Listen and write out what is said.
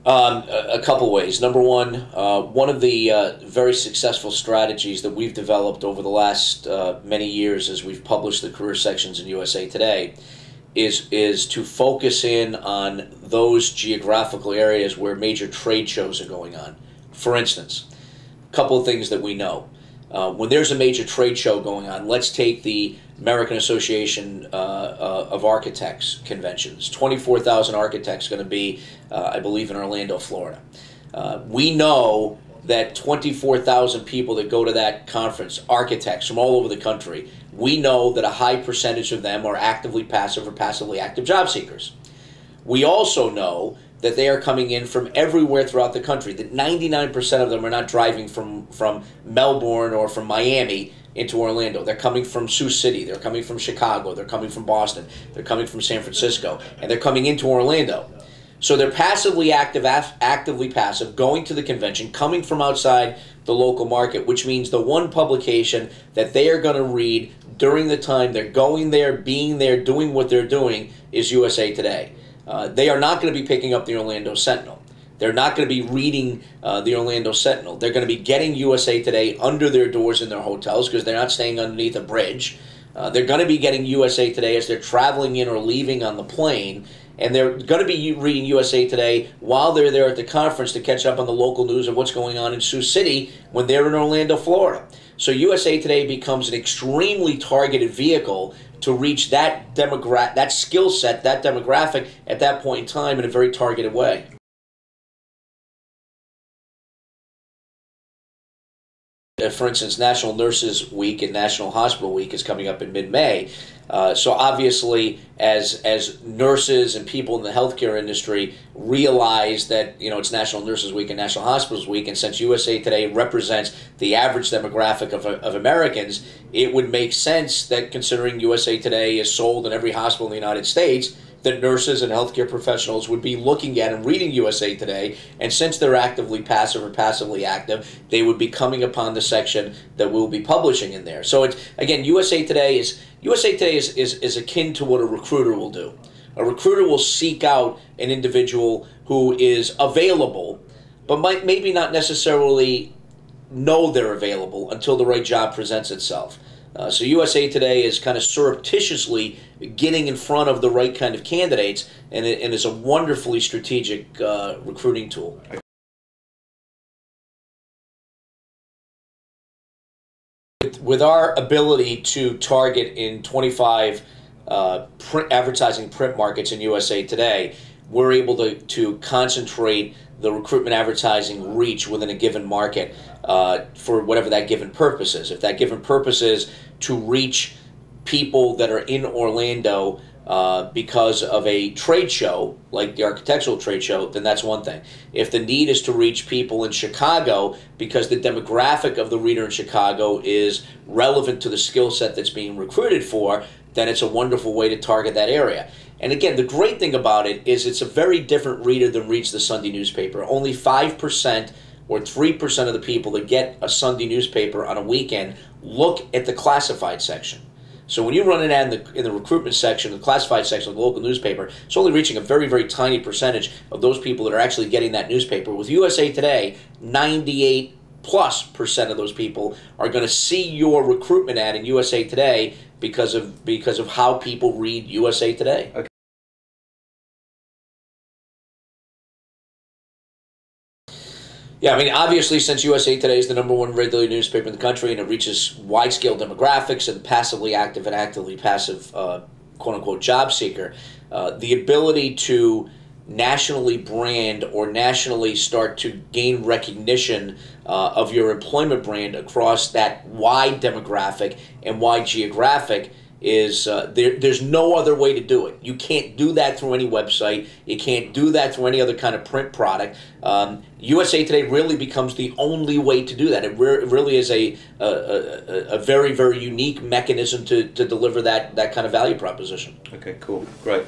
A couple ways. Number one of the very successful strategies that we've developed over the last many years as we've published the career sections in USA Today is to focus in on those geographical areas where major trade shows are going on. For instance, a couple of things that we know. When there's a major trade show going on, let's take the American Association of Architects conventions. 24,000 architects going to be, I believe, in Orlando, Florida. We know that 24,000 people that go to that conference, architects from all over the country, we know that a high percentage of them are actively passive or passively active job seekers. We also know that they are coming in from everywhere throughout the country, that 99% of them are not driving from Melbourne or from Miami into Orlando. They're coming from Sioux City, they're coming from Chicago, they're coming from Boston, they're coming from San Francisco, and they're coming into Orlando. So they're passively active, actively passive, going to the convention, coming from outside the local market, which means the one publication that they are going to read during the time they're going there, being there, doing what they're doing is USA Today. They are not going to be picking up the Orlando Sentinel. They're not going to be reading the Orlando Sentinel. They're going to be getting USA Today under their doors in their hotels because they're not staying underneath a bridge. They're going to be getting USA Today as they're traveling in or leaving on the plane. And they're going to be reading USA Today while they're there at the conference to catch up on the local news of what's going on in Sioux City when they're in Orlando, Florida. So USA Today becomes an extremely targeted vehicle to reach that that skill set, that demographic at that point in time in a very targeted way. For instance, National Nurses Week and National Hospital Week is coming up in mid-May. So obviously, as nurses and people in the healthcare industry realize that it's National Nurses Week and National Hospitals Week, and since USA Today represents the average demographic of Americans, it would make sense that considering USA Today is sold in every hospital in the United States, that nurses and healthcare professionals would be looking at and reading USA Today, and since they're actively passive or passively active, they would be coming upon the section that we'll be publishing in there. So it's, again, USA Today is akin to what a recruiter will do. A recruiter will seek out an individual who is available, but might maybe not necessarily know they're available until the right job presents itself. So USA Today is kind of surreptitiously getting in front of the right kind of candidates, and it's a wonderfully strategic recruiting tool. With our ability to target in 25 advertising print markets in USA Today, we're able to concentrate the recruitment advertising reach within a given market for whatever that given purpose is. If that given purpose is to reach people that are in Orlando because of a trade show, like the architectural trade show, then that's one thing. If the need is to reach people in Chicago because the demographic of the reader in Chicago is relevant to the skill set that's being recruited for, then it's a wonderful way to target that area. And again, the great thing about it is it's a very different reader than reads the Sunday newspaper. Only 5% or 3% of the people that get a Sunday newspaper on a weekend look at the classified section. So when you run an ad in the recruitment section, the classified section of the local newspaper, it's only reaching a very, very tiny percentage of those people that are actually getting that newspaper. With USA Today, 98+% of those people are going to see your recruitment ad in USA Today because of how people read USA Today. Okay. Yeah, I mean, obviously, since USA Today is the #1 regular newspaper in the country and it reaches wide-scale demographics and passively active and actively passive, quote-unquote, job seeker, the ability to nationally brand or nationally start to gain recognition of your employment brand across that wide demographic and wide geographic is there's no other way to do it. You can't do that through any website. You can't do that through any other kind of print product. USA Today really becomes the only way to do that. It really is a very, very unique mechanism to deliver that kind of value proposition. Okay, cool, great.